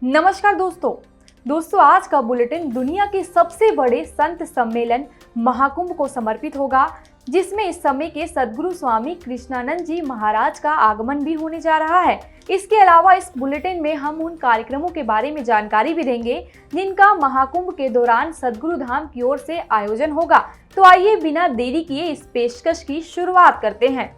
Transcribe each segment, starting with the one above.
नमस्कार दोस्तों आज का बुलेटिन दुनिया के सबसे बड़े संत सम्मेलन महाकुंभ को समर्पित होगा, जिसमें इस समय के सद्गुरु स्वामी कृष्णानंद जी महाराज का आगमन भी होने जा रहा है। इसके अलावा इस बुलेटिन में हम उन कार्यक्रमों के बारे में जानकारी भी देंगे जिनका महाकुंभ के दौरान सद्गुरु धाम की ओर से आयोजन होगा। तो आइए बिना देरी किए इस पेशकश की शुरुआत करते हैं।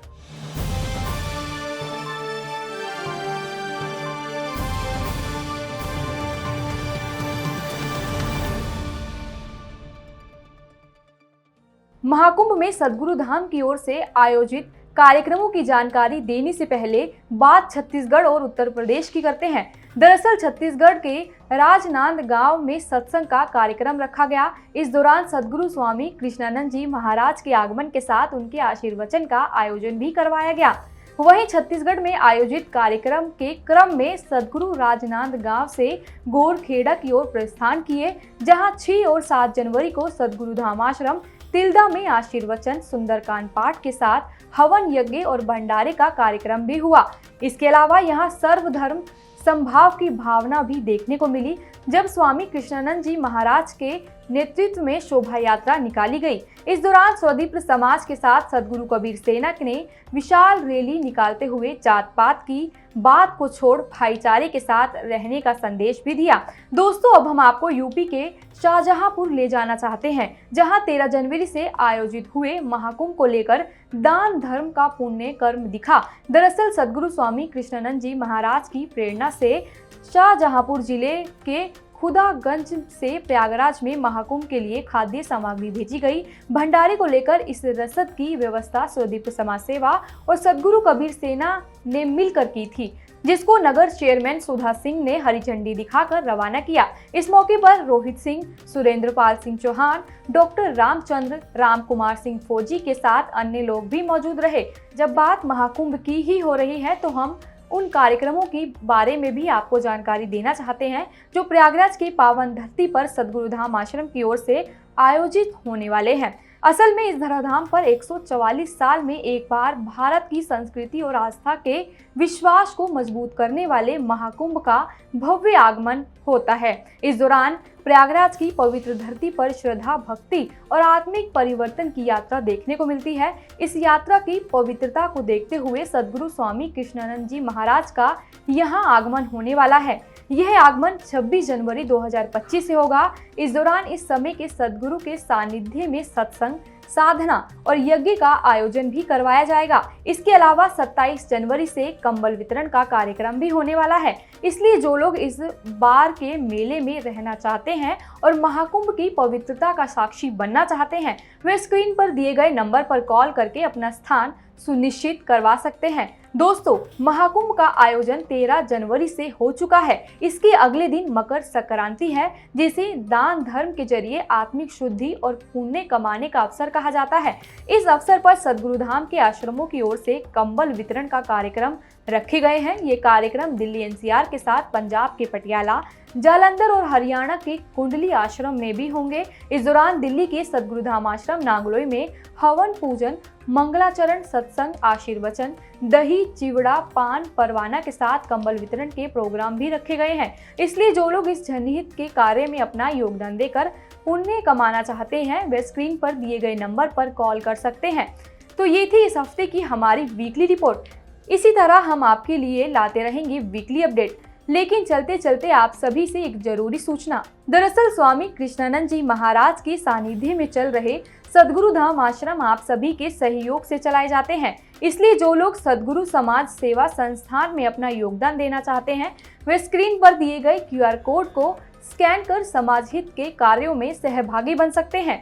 महाकुंभ में सद्गुरु धाम की ओर से आयोजित कार्यक्रमों की जानकारी देने से पहले बात छत्तीसगढ़ और उत्तर प्रदेश की करते हैं। दरअसल छत्तीसगढ़ के राजनांदगांव में सत्संग का कार्यक्रम रखा गया। इस दौरान सद्गुरु स्वामी कृष्णानंद जी महाराज के आगमन के साथ उनके आशीर्वचन का आयोजन भी करवाया गया। वहीं छत्तीसगढ़ में आयोजित कार्यक्रम के क्रम में सद्गुरु राजनांदगांव से गोरखेड़ा की ओर प्रस्थान किए, जहां 6 और 7 जनवरी को सद्गुरु धाम आश्रम तिल्दा में आशीर्वचन, सुंदरकांड पाठ के साथ हवन यज्ञ और भंडारे का कार्यक्रम भी हुआ। इसके अलावा यहाँ सर्वधर्म संभाव की भावना भी देखने को मिली, जब स्वामी कृष्णानंद जी महाराज के नेतृत्व में शोभा यात्रा निकाली गई। इस दौरान स्वदीप समाज के साथ सद्गुरु कबीर सेना ने विशाल रैली निकालते हुए जात पात की बात को छोड़ भाईचारे के साथ रहने का संदेश भी दिया। दोस्तों, अब हम आपको यूपी के शाहजहांपुर ले जाना चाहते हैं, जहां 13 जनवरी से आयोजित हुए महाकुंभ को लेकर दान धर्म का पुण्य कर्म दिखा। दरअसल सद्गुरु स्वामी कृष्णानंद जी महाराज की प्रेरणा से शाहजहांपुर जिले के खुदागंज से प्रयागराज में महाकुंभ के लिए खाद्य सामग्री भेजी गई। भंडारे को लेकर इस रसद की व्यवस्था स्वदीप समाज सेवा और सद्गुरु कबीर सेना ने मिलकर की थी, जिसको नगर चेयरमैन सुधा सिंह ने हरी झंडी दिखाकर रवाना किया। इस मौके पर रोहित सिंह, सुरेंद्र पाल सिंह चौहान, डॉक्टर रामचंद्र, राम कुमार सिंह फौजी के साथ अन्य लोग भी मौजूद रहे। जब बात महाकुंभ की ही हो रही है तो हम उन कार्यक्रमों की बारे में भी आपको जानकारी देना चाहते हैं जो प्रयागराज की पावन धरती पर सद्गुरु धाम आश्रम की ओर से आयोजित होने वाले हैं। असल में इस धराधाम पर 144 साल में एक बार भारत की संस्कृति और आस्था के विश्वास को मजबूत करने वाले महाकुंभ का भव्य आगमन होता है। इस दौरान प्रयागराज की पवित्र धरती पर श्रद्धा, भक्ति और आत्मिक परिवर्तन की यात्रा देखने को मिलती है। इस यात्रा की पवित्रता को देखते हुए सद्गुरु स्वामी कृष्णानंद जी महाराज का यहाँ आगमन होने वाला है। यह आगमन 26 जनवरी 2025 से होगा। इस दौरान इस समय के सद्गुरु के सानिध्य में सत्संग, साधना और यज्ञ का आयोजन भी करवाया जाएगा। इसके अलावा 27 जनवरी से कंबल वितरण का कार्यक्रम भी होने वाला है। इसलिए जो लोग इस बार के मेले में रहना चाहते हैं और महाकुंभ की पवित्रता का साक्षी बनना चाहते हैं, वे स्क्रीन पर दिए गए नंबर पर कॉल करके अपना स्थान सुनिश्चित करवा सकते हैं। दोस्तों, महाकुंभ का आयोजन 13 जनवरी से हो चुका है। इसके अगले दिन मकर संक्रांति है, जिसे दान धर्म के जरिए आत्मिक शुद्धि और पुण्य कमाने का अवसर कहा जाता है। इस अवसर पर सद्गुरु धाम के आश्रमों की ओर से कंबल वितरण का कार्यक्रम रखे गए हैं। ये कार्यक्रम दिल्ली एनसीआर के साथ पंजाब के पटियाला, जालंधर और हरियाणा के कुंडली आश्रम में भी होंगे। इस दौरान दिल्ली के सद्गुरु धाम आश्रम नांगलोई में हवन पूजन, मंगलाचरण, सत्संग, आशीर्वचन, दही, चिवड़ा, पान, परवाना के साथ कंबल वितरण के प्रोग्राम भी रखे गए हैं। इसलिए जो लोग इस जनहित के कार्य में अपना योगदान देकर पुण्य कमाना चाहते हैं, वे स्क्रीन पर दिए गए नंबर पर कॉल कर सकते हैं। तो ये थी इस हफ्ते की हमारी वीकली रिपोर्ट। इसी तरह हम आपके लिए लाते रहेंगे वीकली अपडेट। लेकिन चलते चलते आप सभी से एक जरूरी सूचना। दरअसल स्वामी कृष्णानंद जी महाराज के सानिध्य में चल रहे सद्गुरु धाम आश्रम आप सभी के सहयोग से चलाए जाते हैं। इसलिए जो लोग सद्गुरु समाज सेवा संस्थान में अपना योगदान देना चाहते हैं, वे स्क्रीन पर दिए गए QR कोड को स्कैन कर समाज हित के कार्यों में सहभागी बन सकते हैं।